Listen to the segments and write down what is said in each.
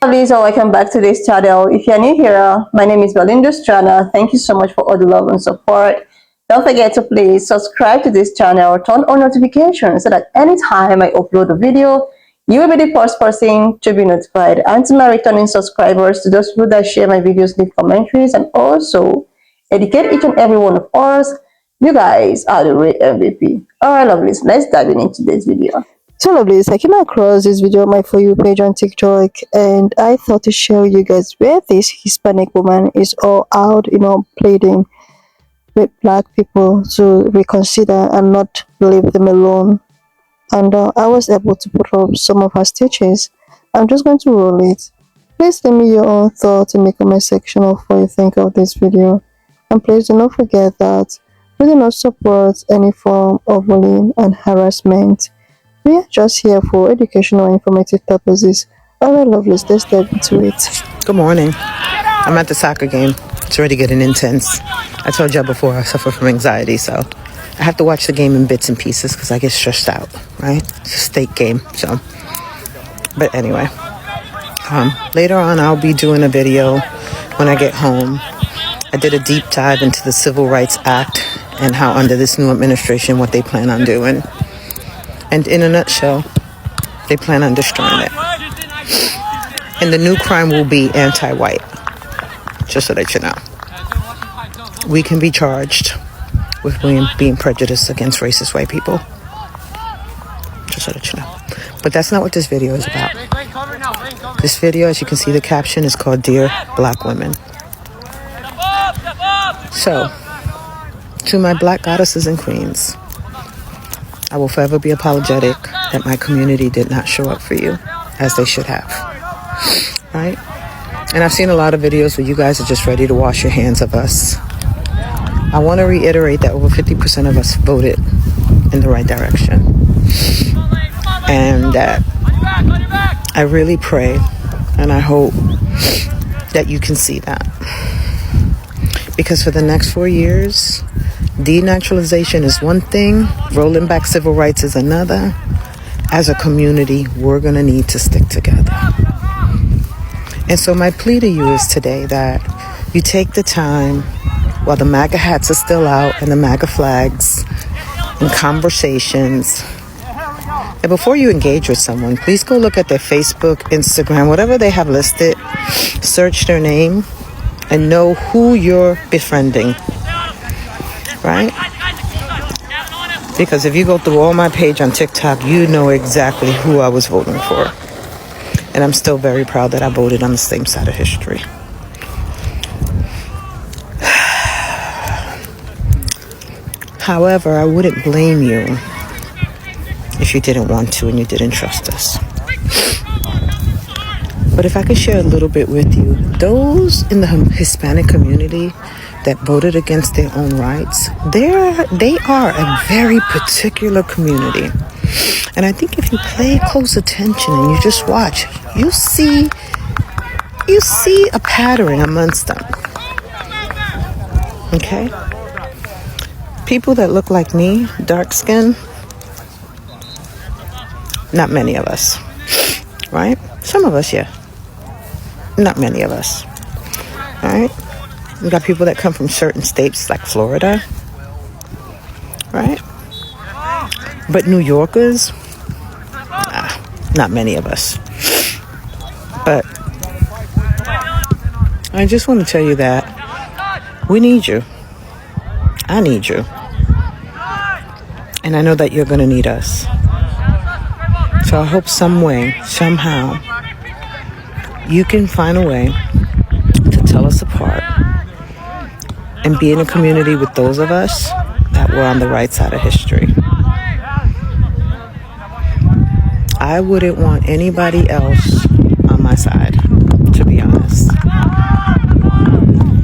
Lovelies, and welcome back to this channel. If you're new here, my name is Belinda Strana. Thank you so much for all the love and support. Don't forget to please subscribe to this channel, turn on notifications so that anytime I upload a video, you will be the first person to be notified. And to my returning subscribers, to those people that share my videos, leave commentaries, and also educate each and every one of us, you guys are the real MVP. Alright, lovelies, let's dive into this video. So lovelies, I came across this video on my For You page on TikTok, and I thought to show you guys where this Hispanic woman is all out, pleading with black people to reconsider and not leave them alone. And I was able to put up some of her stitches. I'm just going to roll it. Please leave me your own thoughts in the comment section of what you think of this video. And please do not forget that we do not support any form of bullying and harassment. We are just here for educational and informative purposes. Alright, lovelies, let's dive into it. Good morning. I'm at the soccer game. It's already getting intense. I told y'all before I suffer from anxiety, so I have to watch the game in bits and pieces because I get stressed out, right? It's a state game, so. But anyway, later on I'll be doing a video when I get home. I did a deep dive into the Civil Rights Act and how under this new administration what they plan on doing. And in a nutshell, they plan on destroying it. And the new crime will be anti-white, just so that you know. We can be charged with being prejudiced against racist white people, just so that you know. But that's not what this video is about. This video, as you can see, the caption is called Dear Black Women. So, to my black goddesses and queens, I will forever be apologetic that my community did not show up for you as they should have, right? And I've seen a lot of videos where you guys are just ready to wash your hands of us. I want to reiterate that over 50% of us voted in the right direction. And that I really pray and I hope that you can see that. Because for the next 4 years, denaturalization is one thing, rolling back civil rights is another. As a community, we're going to need to stick together. And so my plea to you is today that you take the time while the MAGA hats are still out and the MAGA flags and conversations. And before you engage with someone, please go look at their Facebook, Instagram, whatever they have listed, search their name and know who you're befriending. Right? Because if you go through all my page on TikTok, you know exactly who I was voting for. And I'm still very proud that I voted on the same side of history. However, I wouldn't blame you if you didn't want to and you didn't trust us. But if I could share a little bit with you, those in the Hispanic community that voted against their own rights, they are a very particular community. And I think if you pay close attention and you just watch, you see a pattern amongst them. Okay? People that look like me, dark skin, not many of us. Right? Some of us, yeah. Not many of us. All right? We got people that come from certain states like Florida, right? But New Yorkers, not many of us. But I just want to tell you that we need you. I need you. And I know that you're going to need us. So I hope some way, somehow, you can find a way to tell us apart and be in a community with those of us that were on the right side of history. I wouldn't want anybody else on my side, to be honest.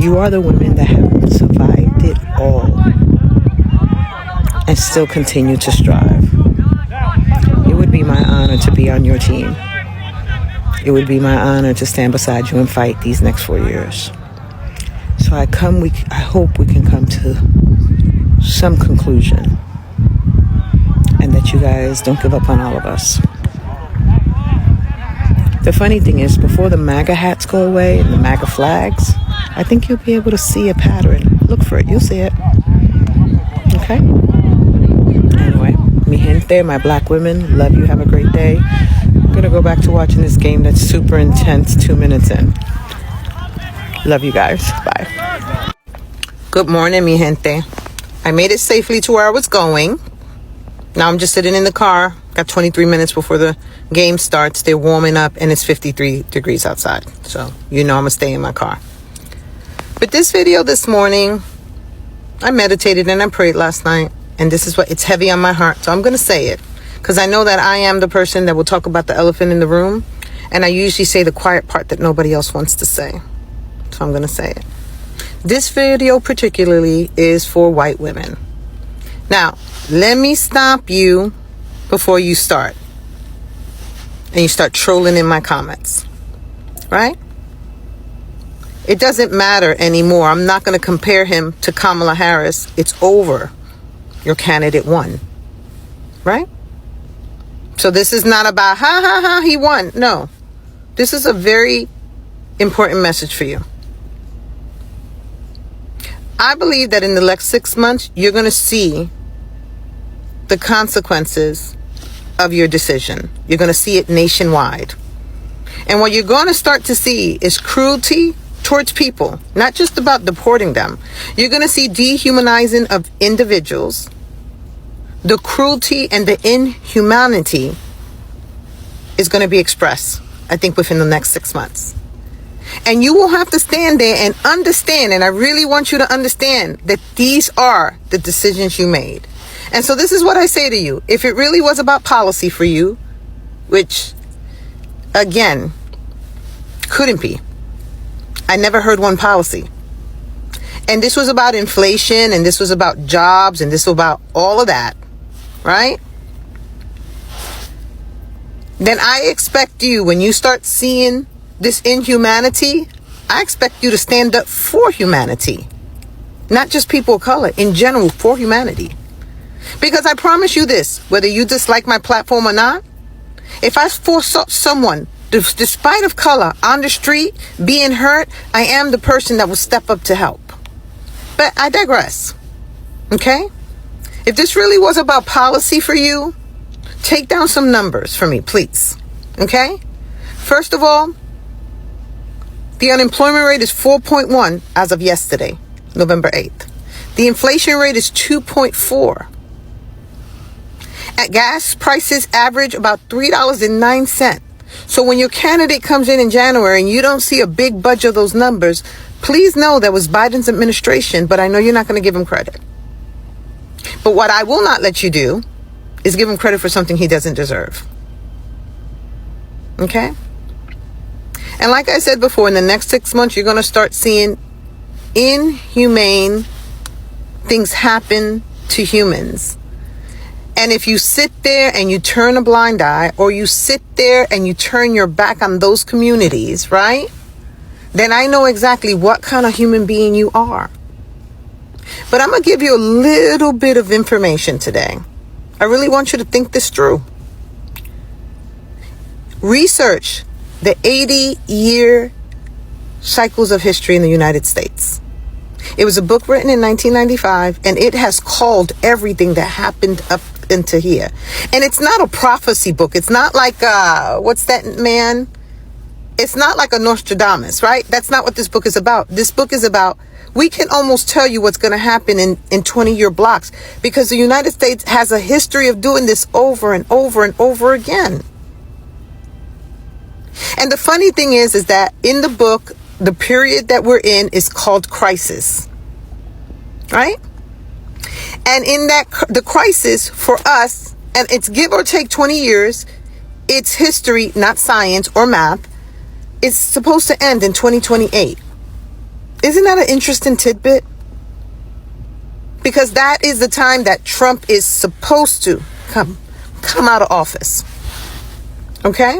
You are the women that have survived it all and still continue to strive. It would be my honor to be on your team. It would be my honor to stand beside you and fight these next 4 years. So I hope we can come to some conclusion and that you guys don't give up on all of us. The funny thing is, before the MAGA hats go away and the MAGA flags, I think you'll be able to see a pattern. Look for it. You'll see it. Okay? Anyway, mi gente, my black women, love you. Have a great day. I'm going to go back to watching this game that's super intense 2 minutes in. Love you guys. Bye. Good morning, mi gente. I made it safely to where I was going. Now I'm just sitting in the car. Got 23 minutes before the game starts. They're warming up and it's 53 degrees outside. So, you know I'm going to stay in my car. But this video this morning, I meditated and I prayed last night. And this is what, it's heavy on my heart. So I'm going to say it. Because I know that I am the person that will talk about the elephant in the room. And I usually say the quiet part that nobody else wants to say. So I'm going to say it. This video particularly is for white women. Now, let me stop you before you start. And you start trolling in my comments. Right? It doesn't matter anymore. I'm not going to compare him to Kamala Harris. It's over. Your candidate won. Right? So this is not about, ha ha ha, he won. No. This is a very important message for you. I believe that in the next 6 months, you're going to see the consequences of your decision. You're going to see it nationwide. And what you're going to start to see is cruelty towards people, not just about deporting them. You're going to see dehumanizing of individuals, the cruelty and the inhumanity is going to be expressed, I think, within the next 6 months. And you will have to stand there and understand, and I really want you to understand that these are the decisions you made. And so this is what I say to you. If it really was about policy for you, which, again, couldn't be. I never heard one policy. And this was about inflation, and this was about jobs, and this was about all of that, right? Then I expect you, when you start seeing this inhumanity, I expect you to stand up for humanity. Not just people of color, in general, for humanity. Because I promise you this, whether you dislike my platform or not, if I force someone, despite of color, on the street, being hurt, I am the person that will step up to help. But I digress. Okay? If this really was about policy for you, take down some numbers for me, please. Okay? First of all, the unemployment rate is 4.1 as of yesterday, November 8th. The inflation rate is 2.4. At gas prices average about $3.09. So when your candidate comes in January and you don't see a big budge of those numbers, please know that was Biden's administration, but I know you're not going to give him credit. But what I will not let you do is give him credit for something he doesn't deserve. Okay? And like I said before, in the next 6 months, you're going to start seeing inhumane things happen to humans. And if you sit there and you turn a blind eye, or you sit there and you turn your back on those communities, right? Then I know exactly what kind of human being you are. But I'm going to give you a little bit of information today. I really want you to think this through. Research the 80-year cycles of history in the United States. It was a book written in 1995, and it has called everything that happened up into here. And it's not a prophecy book. It's not like, what's that man? It's not like a Nostradamus, right? That's not what this book is about. This book is about, we can almost tell you what's going to happen in 20-year blocks, because the United States has a history of doing this over and over and over again. And the funny thing is that in the book, the period that we're in is called crisis, right? And in that, the crisis for us, and it's give or take 20 years, it's history, not science or math, it's supposed to end in 2028. Isn't that an interesting tidbit? Because that is the time that Trump is supposed to come out of office. Okay?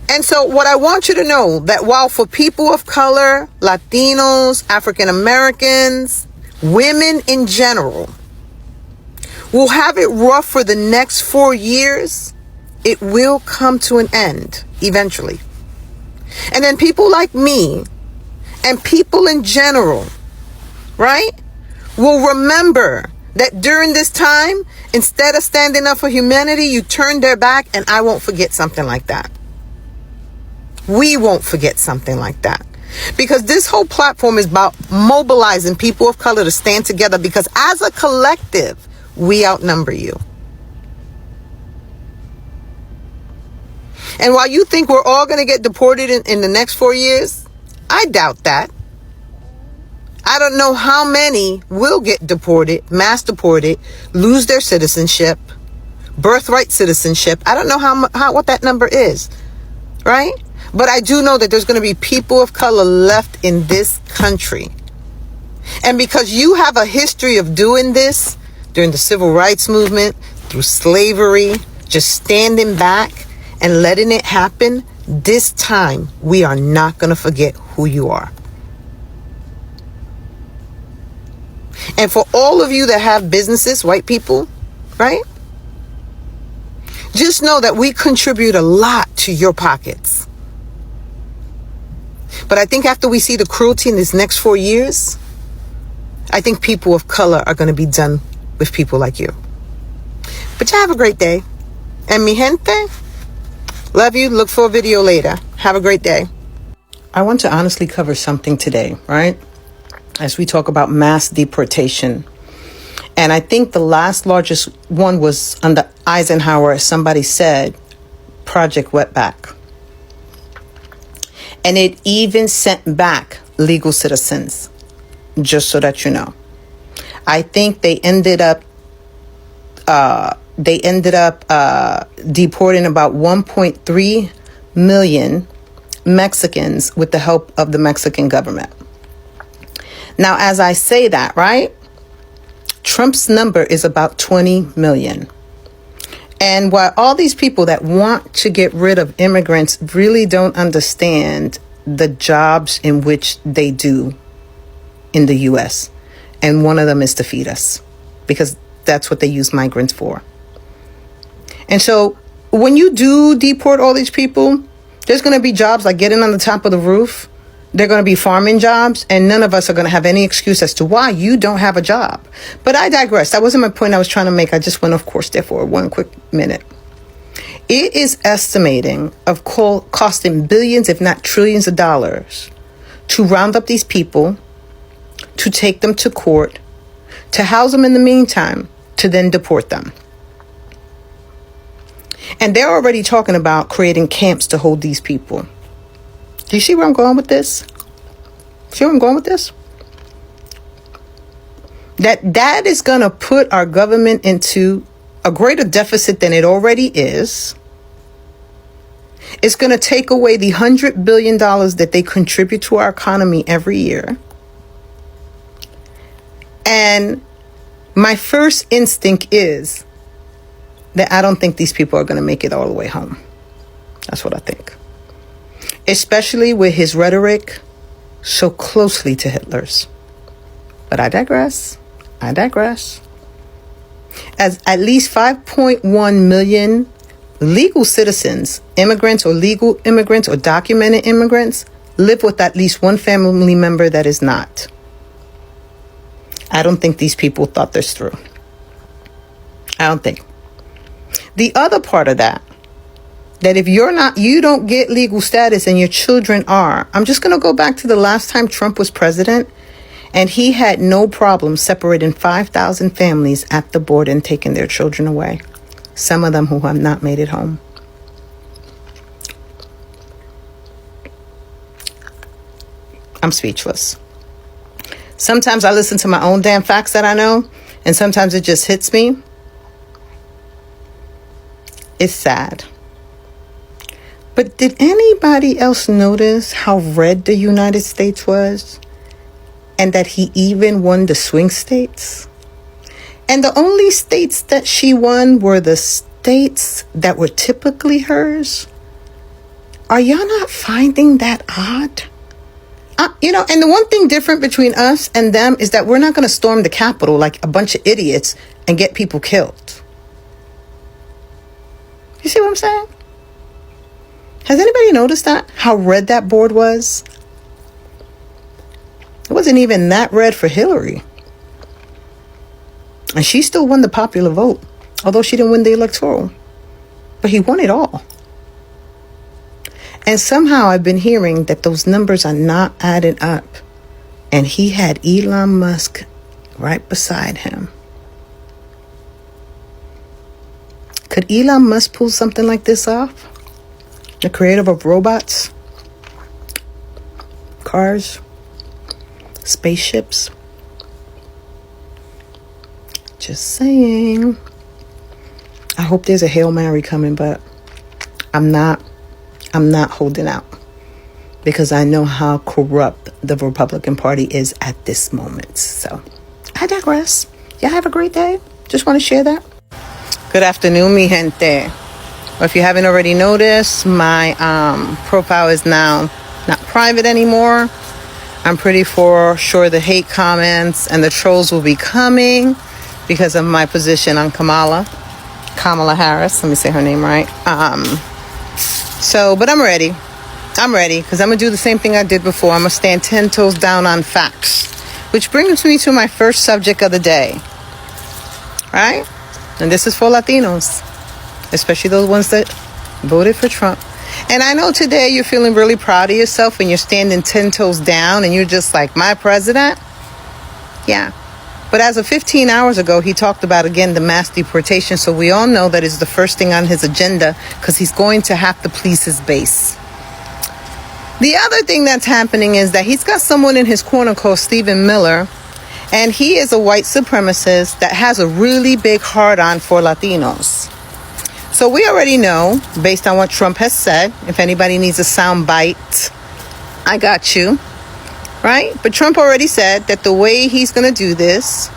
And so what I want you to know, that while for people of color, Latinos, African Americans, women in general, will have it rough for the next 4 years, It will come to an end eventually. And then people like me and people in general, right, will remember that during this time, instead of standing up for humanity, you turned their back, and I won't forget something like that. We won't forget something like that. Because this whole platform is about mobilizing people of color to stand together, because as a collective, we outnumber you. And while you think we're all going to get deported in the next 4 years, I doubt that. I don't know how many will get deported, mass deported, lose their citizenship, birthright citizenship. I don't know how what that number is, right? But I do know that there's going to be people of color left in this country. And because you have a history of doing this during the civil rights movement, through slavery, just standing back and letting it happen, this time we are not going to forget who you are. And for all of you that have businesses, white people, right? Just know that we contribute a lot to your pockets. But I think after we see the cruelty in these next 4 years, I think people of color are going to be done with people like you. But you have a great day. And mi gente, love you. Look for a video later. Have a great day. I want to honestly cover something today, right? As we talk about mass deportation. And I think the last largest one was under Eisenhower, as somebody said, Project Wetback. And it even sent back legal citizens, just so that you know. I think they ended up deporting about 1.3 million Mexicans with the help of the Mexican government. Now, as I say that, right, Trump's number is about 20 million. And while all these people that want to get rid of immigrants really don't understand the jobs in which they do in the U.S., and one of them is to feed us, because that's what they use migrants for. And so when you do deport all these people, there's going to be jobs like getting on the top of the roof. They're going to be farming jobs, and none of us are going to have any excuse as to why you don't have a job. But I digress. That wasn't my point I was trying to make. I just went off course there for one quick minute. It is estimating of costing billions, if not trillions of dollars to round up these people, to take them to court, to house them in the meantime, to then deport them. And they're already talking about creating camps to hold these people. Do you see where I'm going with this? See where I'm going with this? That is going to put our government into a greater deficit than it already is. It's going to take away the $100 billion that they contribute to our economy every year. And my first instinct is that I don't think these people are going to make it all the way home. That's what I think. Especially with his rhetoric so closely to Hitler's. But I digress. As at least 5.1 million legal citizens, immigrants or legal immigrants or documented immigrants, live with at least one family member that is not. I don't think these people thought this through. I don't think. The other part of that if you don't get legal status and your children are, I'm just going to go back to the last time Trump was president, and he had no problem separating 5,000 families at the border and taking their children away. Some of them who have not made it home. I'm speechless. Sometimes I listen to my own damn facts that I know, and sometimes it just hits me. It's sad. But did anybody else notice how red the United States was? And that he even won the swing states? And the only states that she won were the states that were typically hers? Are y'all not finding that odd? And the one thing different between us and them is that we're not going to storm the Capitol like a bunch of idiots and get people killed. You see what I'm saying? Has anybody noticed that? How red that board was? It wasn't even that red for Hillary. And she still won the popular vote, although she didn't win the electoral. But he won it all. And somehow I've been hearing that those numbers are not adding up. And he had Elon Musk right beside him. Could Elon Musk pull something like this off? The creator of robots, cars, spaceships. Just saying. I hope there's a Hail Mary coming, but I'm not holding out because I know how corrupt the Republican Party is at this moment. So I digress. Y'all have a great day. Just want to share that. Good afternoon, mi gente. Or if you haven't already noticed, my profile is now not private anymore. I'm pretty sure the hate comments and the trolls will be coming because of my position on Kamala Harris. Let me say her name right. But I'm ready. I'm ready because I'm going to do the same thing I did before. I'm going to stand 10 toes down on facts. Which brings me to my first subject of the day. Right? And this is for Latinos, especially those ones that voted for Trump. And I know today you're feeling really proud of yourself when you're standing 10 toes down and you're just like, my president? Yeah. But as of 15 hours ago, he talked about, again, the mass deportation. So we all know that is the first thing on his agenda because he's going to have to please his base. The other thing that's happening is that he's got someone in his corner called Stephen Miller, and he is a white supremacist that has a really big hard-on for Latinos. So we already know, based on what Trump has said, if anybody needs a sound bite, I got you. Right? But Trump already said that the way he's going to do this,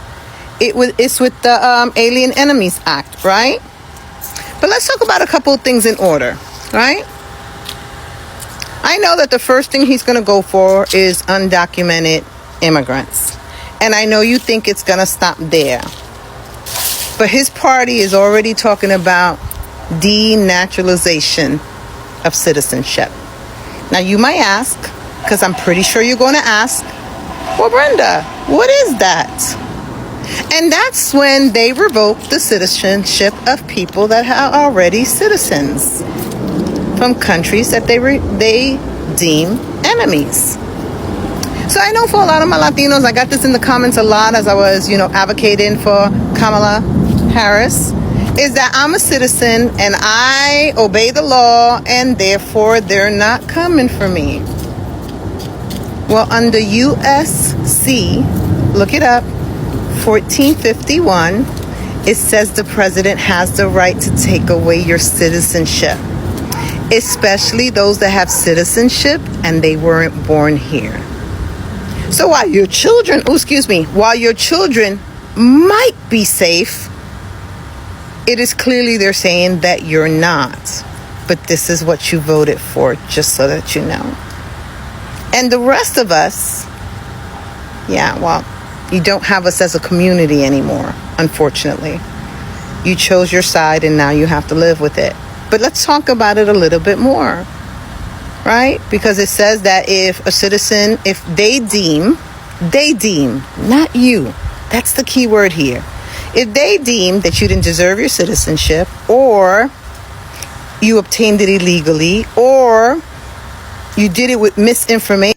it's with the Alien Enemies Act, right? But let's talk about a couple of things in order, right? I know that the first thing he's going to go for is undocumented immigrants. And I know you think it's going to stop there. But his party is already talking about denaturalization of citizenship. Now, you might ask, because I'm pretty sure you're going to ask, well, Brenda, what is that? And that's when they revoke the citizenship of people that are already citizens from countries that they deem enemies. So I know for a lot of my Latinos, I got this in the comments a lot as I was, advocating for Kamala Harris, is that I'm a citizen and I obey the law and therefore they're not coming for me. Well, under USC, look it up, 1451, it says the president has the right to take away your citizenship, especially those that have citizenship and they weren't born here. So while your children might be safe, it is clearly they're saying that you're not. But this is what you voted for, just so that you know. And the rest of us, you don't have us as a community anymore, unfortunately. You chose your side and now you have to live with it. But let's talk about it a little bit more, right? Because it says that if a citizen, if they deem, not you, that's the key word here. If they deem that you didn't deserve your citizenship, or you obtained it illegally, or you did it with misinformation.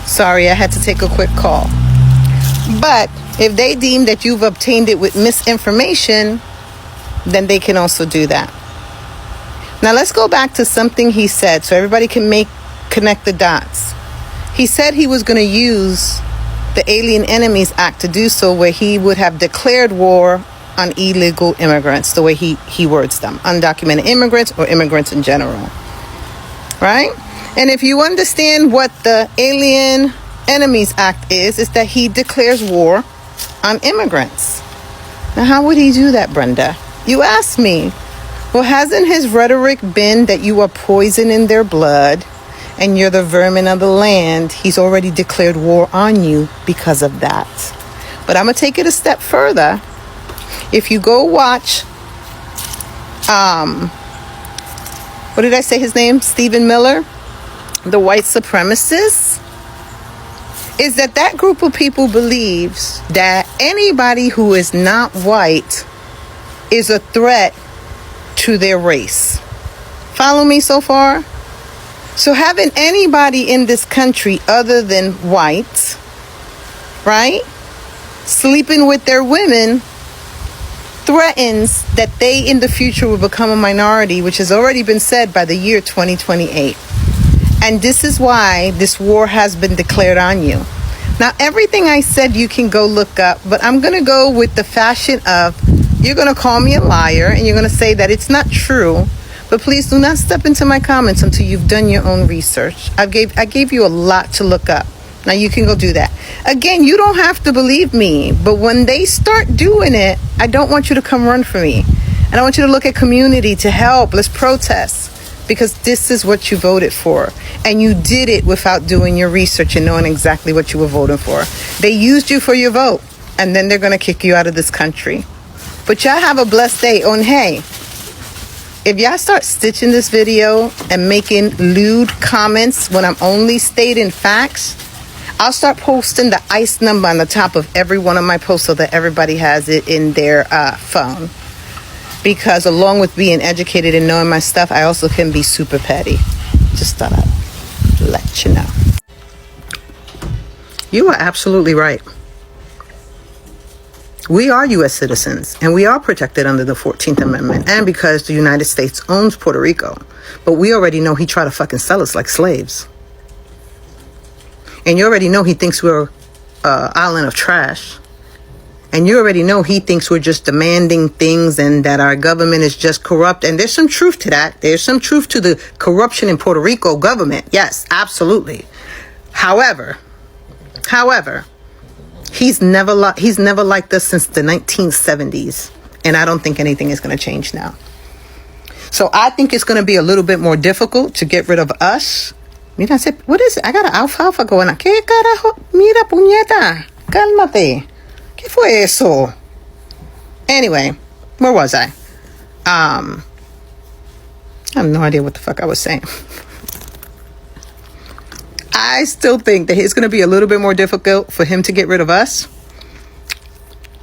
Sorry, I had to take a quick call. But if they deem that you've obtained it with misinformation, then they can also do that. Now let's go back to something he said so everybody can connect the dots. He said he was going to use the Alien Enemies Act to do so, where he would have declared war on illegal immigrants, the way he words them, undocumented immigrants or immigrants in general, right? And if you understand what the Alien Enemies Act is that he declares war on immigrants. Now, how would he do that, Brenda? You ask me. Well, hasn't his rhetoric been that you are poisoning their blood and you're the vermin of the land? He's already declared war on you because of that. But I'm going to take it a step further. If you go watch, what did I say his name? Stephen Miller, the white supremacist, is that group of people believes that anybody who is not white is a threat to their race. Follow me so far? So having anybody in this country other than white, right, sleeping with their women threatens that they in the future will become a minority, which has already been said by the year 2028. And this is why this war has been declared on you. Now, everything I said you can go look up, but I'm going to go with the fashion of you're going to call me a liar and you're going to say that it's not true. But please do not step into my comments until you've done your own research. I gave you a lot to look up. Now you can go do that. Again, you don't have to believe me, but when they start doing it, I don't want you to come run for me. And I want you to look at community to help. Let's protest, because this is what you voted for. And you did it without doing your research and knowing exactly what you were voting for. They used you for your vote, and then they're going to kick you out of this country. But y'all have a blessed day. On hey, if y'all start stitching this video and making lewd comments when I'm only stating facts, I'll start posting the ICE number on the top of every one of my posts so that everybody has it in their phone. Because along with being educated and knowing my stuff, I also can be super petty. Just thought I'd let you know. You are absolutely right. We are U.S. citizens, and we are protected under the 14th Amendment, and because the United States owns Puerto Rico. But we already know he tried to fucking sell us like slaves. And you already know he thinks we're an island of trash. And you already know he thinks we're just demanding things and that our government is just corrupt. And there's some truth to that. There's some truth to the corruption in Puerto Rico government. Yes, absolutely. However, he's never liked us since the 1970s. And I don't think anything is going to change now. So I think it's going to be a little bit more difficult to get rid of us. Mira, what is it? I got an alfalfa going on. ¿Qué carajo? Mira, puñeta. Cálmate. ¿Qué fue eso? Anyway, where was I? I have no idea what the fuck I was saying. I still think that it's going to be a little bit more difficult for him to get rid of us.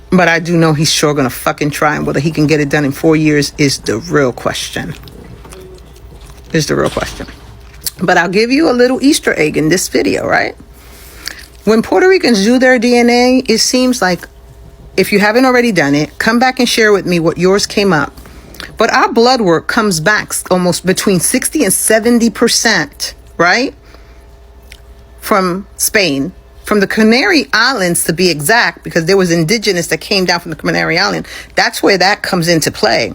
But I do know he's sure going to fucking try, and whether he can get it done in 4 years is the real question. But I'll give you a little Easter egg in this video, right? When Puerto Ricans do their DNA, it seems like, if you haven't already done it, come back and share with me what yours came up. But our blood work comes back almost between 60 and 70%, right? From Spain, from the Canary Islands to be exact, because there was indigenous that came down from the Canary Island. That's where that comes into play.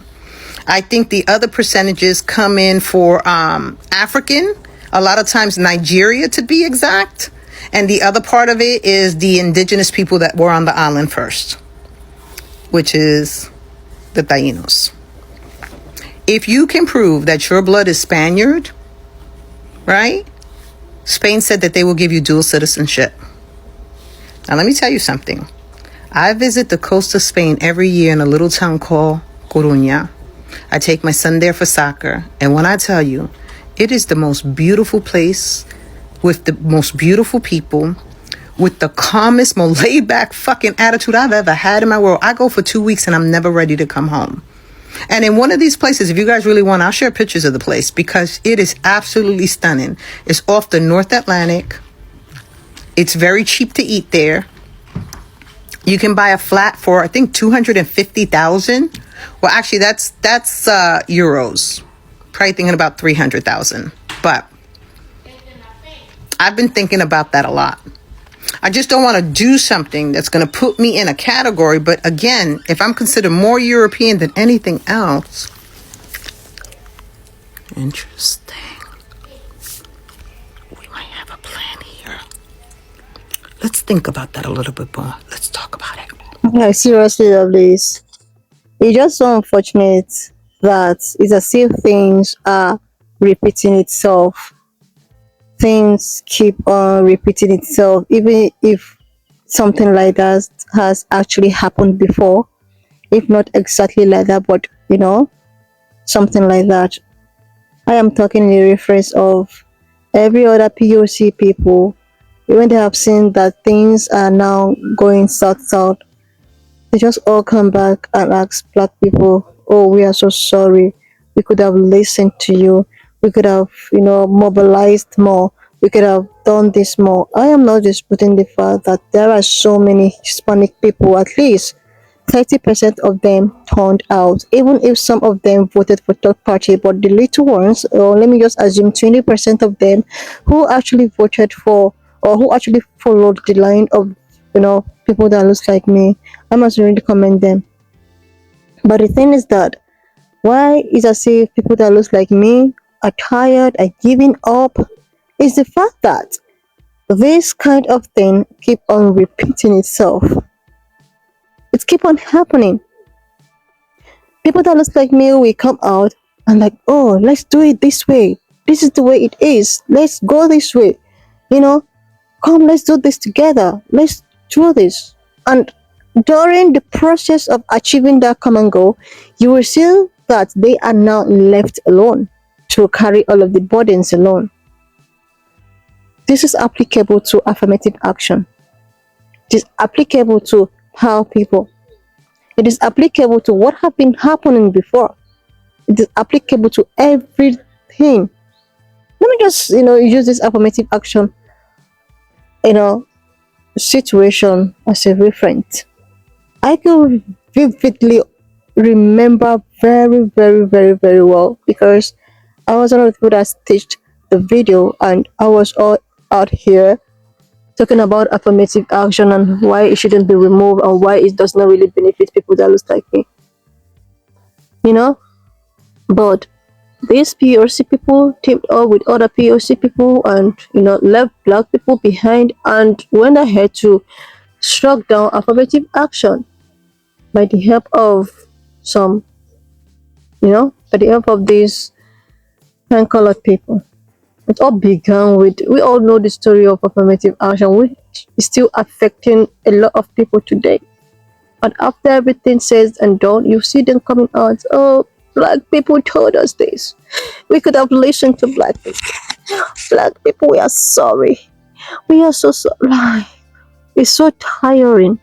I think the other percentages come in for African, a lot of times Nigeria to be exact. And the other part of it is the indigenous people that were on the island first, which is the Tainos. If you can prove that your blood is Spaniard, right? Spain said that they will give you dual citizenship. Now, let me tell you something. I visit the coast of Spain every year in a little town called Coruña. I take my son there for soccer. And when I tell you, it is the most beautiful place with the most beautiful people, with the calmest, most laid-back fucking attitude I've ever had in my world. I go for 2 weeks and I'm never ready to come home. And in one of these places, if you guys really want, I'll share pictures of the place because it is absolutely stunning. It's off the North Atlantic. It's very cheap to eat there. You can buy a flat for, I think, 250,000. Well, actually, that's euros. Probably thinking about 300,000. But I've been thinking about that a lot. I just don't want to do something that's going to put me in a category. But again, if I'm considered more European than anything else. Interesting. We might have a plan here. Let's think about that a little bit more. Let's talk about it. Yeah, seriously, Lovelace. It's just so unfortunate that it's as if things are repeating itself. Things keep on repeating itself, even if something like that has actually happened before. if not exactly like that, but something like that. I am talking in the reference of every other POC people. When they have seen that things are now going south, they just all come back and ask black people, "Oh, we are so sorry. We could have listened to you. We could have, mobilized more. We could have done this more." I am not disputing the fact that there are so many Hispanic people, at least 30% of them turned out, even if some of them voted for third party, but the little ones, or let me just assume 20% of them who actually voted for or who actually followed the line of people that looks like me, I must really commend them. But the thing is that why is as if people that looks like me are tired, are giving up, is the fact that this kind of thing keep on repeating itself. It keep on happening. People that looks like me will come out and like, oh, let's do it this way. This is the way it is. Let's go this way. You know, come, let's do this together. Let's do this. And during the process of achieving that common goal, you will see that they are now left alone to carry all of the burdens alone. This is applicable to affirmative action. It is applicable to how people. It is applicable to what have been happening before. It is applicable to everything. Let me just, use this affirmative action, you know, situation as a reference. I can vividly remember very, very, very, very well because I was one of the people that stitched the video and I was all out here talking about affirmative action and why it shouldn't be removed or why it does not really benefit people that look like me. You know? But these POC people teamed up with other POC people and left black people behind and went ahead to struck down affirmative action by the help of some, by the help of these pan-colored people. It all began with, we all know the story of affirmative action, which is still affecting a lot of people today. But after everything says and done, you see them coming out, oh, black people told us this. We could have listened to black people. Black people, we are sorry. We are so sorry. It's so tiring.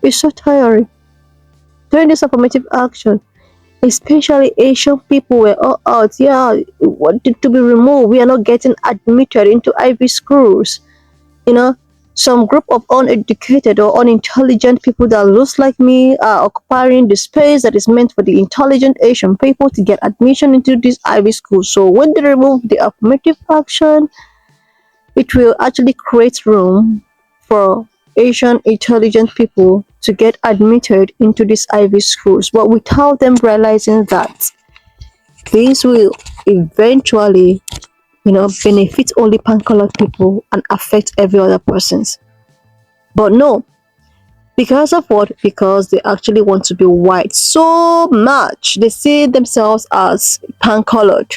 It's so tiring. During this affirmative action, especially Asian people were all out. Yeah, we wanted to be removed. We are not getting admitted into Ivy schools. Some group of uneducated or unintelligent people that looks like me are occupying the space that is meant for the intelligent Asian people to get admission into these Ivy schools. So when they remove the affirmative action, it will actually create room for Asian intelligent people to get admitted into these Ivy schools, but without them realizing that this will eventually, benefit only pan-colored people and affect every other persons. But no, because of what? Because they actually want to be white so much. They see themselves as pan-colored.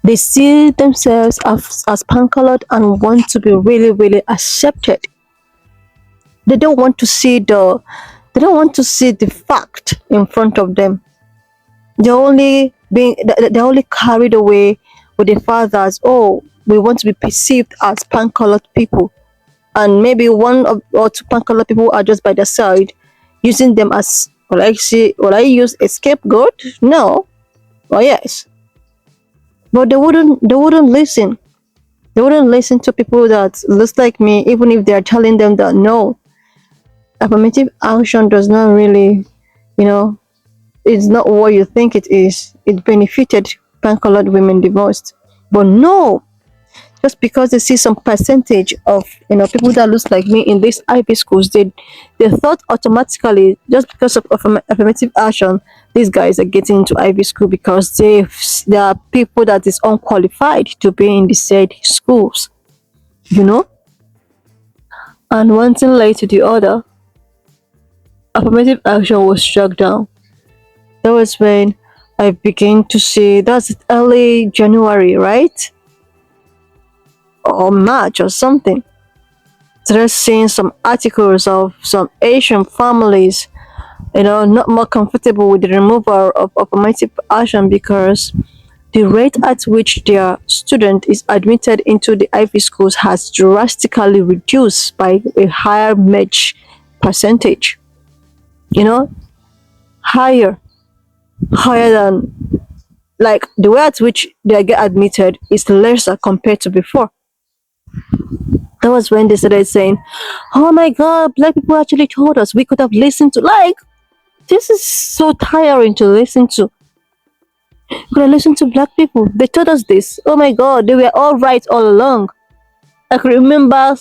They see themselves as pan-colored and want to be really, really accepted. They don't want to see the fact in front of them. They're only carried away with the fact that, oh, we want to be perceived as pan-colored people, and maybe one or two pan-colored people are just by their side, using them as, will I use a scapegoat? No, or yes, but they wouldn't listen. They wouldn't listen to people that looks like me, even if they are telling them that no, affirmative action does not really, you know, it's not what you think it is. It benefited pan-colored women the most. But no, just because they see some percentage of people that looks like me in these IB schools, they thought automatically just because of affirmative action, these guys are getting into IB school because there are people that is unqualified to be in the said schools, you know. And one thing led to the other. Affirmative action was struck down. That was when I began to see, that's early January, right? Or March or something. Started seeing some articles of some Asian families not more comfortable with the removal of affirmative action because the rate at which their student is admitted into the Ivy schools has drastically reduced by a higher match percentage. You know, higher, higher than, like, the way at which they get admitted is lesser compared to before. That was when they started saying, "Oh my God, black people actually told us we could have listened to." Like, this is so tiring to listen to. We could have listened to black people. They told us this. Oh my God, they were all right all along. I could remember,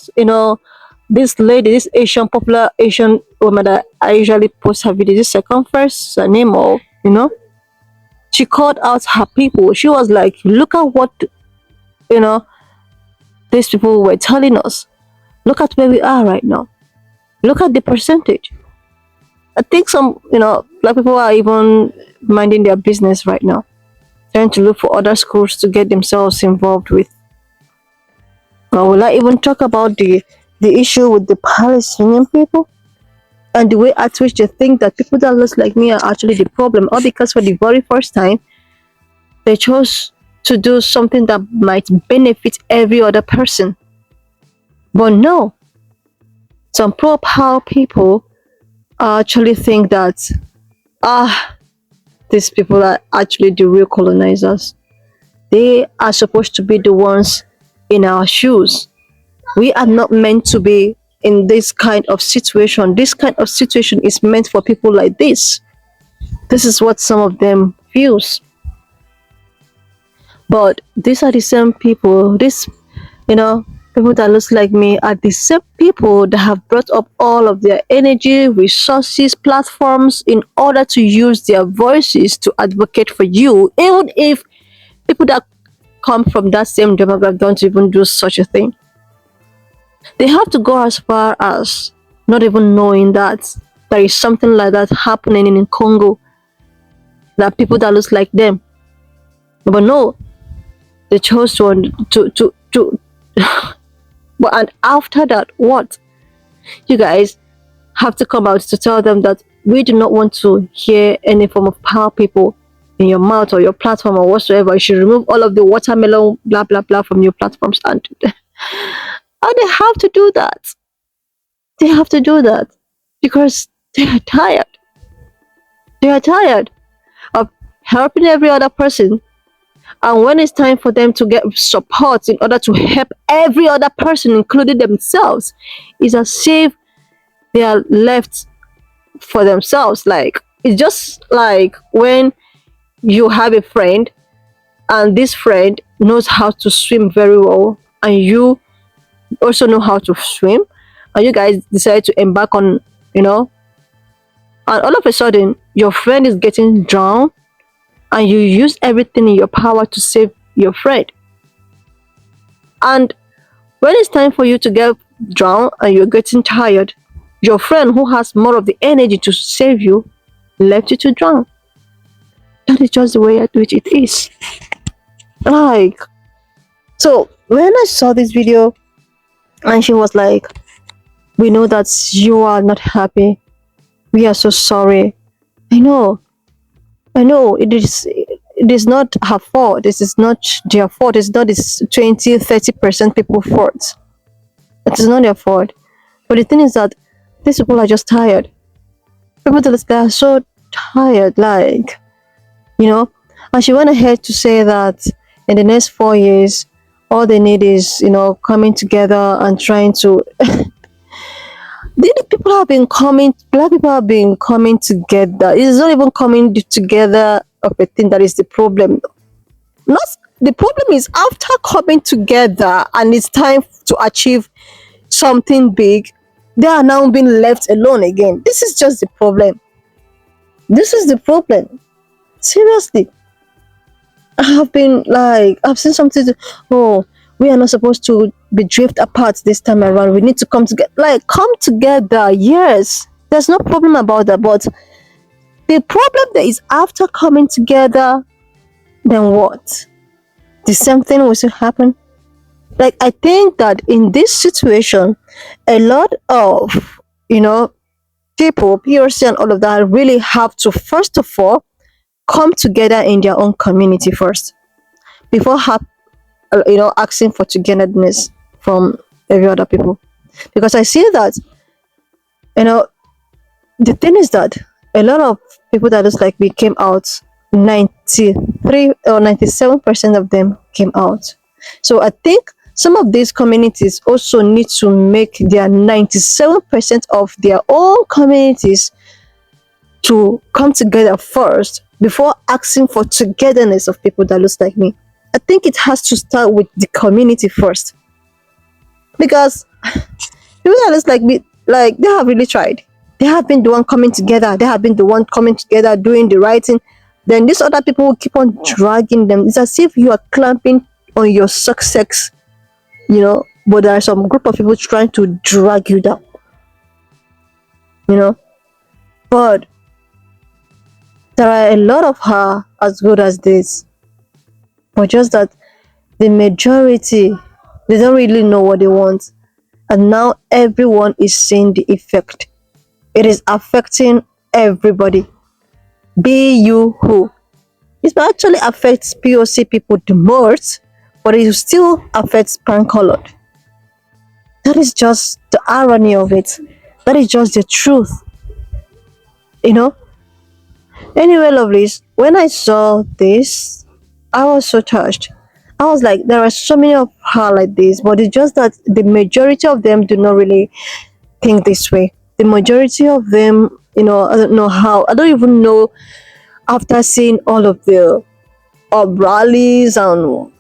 this lady, this Asian, popular Asian woman that I usually post her videos. This Circumference, her name, or she called out her people. She was like, "Look at what you know these people were telling us. Look at where we are right now. Look at the percentage." I think some, black people are even minding their business right now, trying to look for other schools to get themselves involved with. Or will I even talk about the issue with the Palestinian people and the way at which they think that people that look like me are actually the problem, or because for the very first time they chose to do something that might benefit every other person. But no, some pro-power people actually think that, ah, these people are actually the real colonizers. They are supposed to be the ones in our shoes. We are not meant to be in this kind of situation. This kind of situation is meant for people like this. This is what some of them feels. But these are the same people, you know, people that looks like me are the same people that have brought up all of their energy, resources, platforms in order to use their voices to advocate for you, even if people that come from that same demographic don't even do such a thing. They have to go as far as not even knowing that there is something like that happening in Congo, that people that looks like them. But no, they chose to but and after that, what? You guys have to come out to tell them that we do not want to hear any form of power people in your mouth or your platform or whatsoever. You should remove all of the watermelon blah blah blah from your platforms, and they have to do that. They have to do that because they are tired. They are tired of helping every other person, and when it's time for them to get support in order to help every other person, including themselves, it's as if they are left for themselves. Like, it's just like when you have a friend and this friend knows how to swim very well and you also know how to swim, and you guys decide to embark on, and all of a sudden your friend is getting drowned and you use everything in your power to save your friend. And when it's time for you to get drowned and you're getting tired, your friend who has more of the energy to save you left you to drown. That is just the way at which it is. Like, so when I saw this video and she was like, "We know that you are not happy. We are so sorry." I know, it is not her fault. This is not their fault. It's not this 20-30% people fault. It is not their fault. But the thing is that these people are just tired. People that they are so tired, like, and she went ahead to say that in the next 4 years, all they need is, coming together and trying to. The people have been coming, black people have been coming together. It's not even coming together of a thing that is the problem. Not the problem is after coming together and it's time to achieve something big, they are now being left alone again. This is just the problem. This is the problem. Seriously. I've seen something oh, we are not supposed to be drift apart this time around. We need to come together. Like, come together, yes. There's no problem about that. But the problem that is after coming together, then what? The same thing will still happen. Like, I think that in this situation, a lot of, people, POC and all of that, really have to first of all come together in their own community first before asking for togetherness from every other people. Because I see that, you know, the thing is that a lot of people that looks like me came out. 93 or 97% of them came out. So I think some of these communities also need to make their 97% of their own communities to come together first before asking for togetherness of people that looks like me. I think it has to start with the community first, because people that looks like me, like, they have really tried. They have been the one coming together. They have been the one coming together, doing the right thing. Then these other people will keep on dragging them. It's as if you are clamping on your success, but there are some group of people trying to drag you down, you know. But there are a lot of her as good as this, but just that the majority, they don't really know what they want, and now everyone is seeing the effect. It is affecting everybody. Be you who. It actually affects POC people the most, but it still affects pan colored. That is just the irony of it. That is just the truth. You know? Anyway, lovelies, when I saw this, I was so touched. I was like, there are so many of her like this, but it's just that the majority of them do not really think this way. The majority of them, I don't know how. I don't even know, after seeing all of the rallies and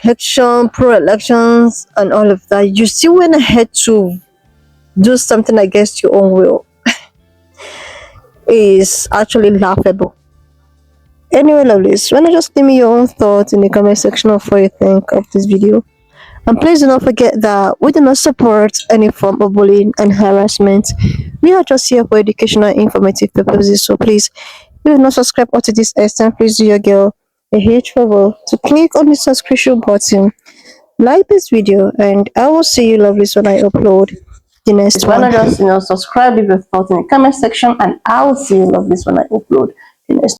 election, pro-elections, and all of that, you still went ahead to do something against your own will. Is actually laughable. Anyway, lovelies, wanna just give me your own thoughts in the comment section of what you think of this video. And please do not forget that we do not support any form of bullying and harassment. We are just here for educational and informative purposes. So please, if you have not subscribed up to this extent, please do your girl a huge favor to click on the subscription button, like this video, and I will see you lovelies when I upload the next one. Why not just subscribe, leave your thoughts in the comment section, and I will see you lovelies when I upload the next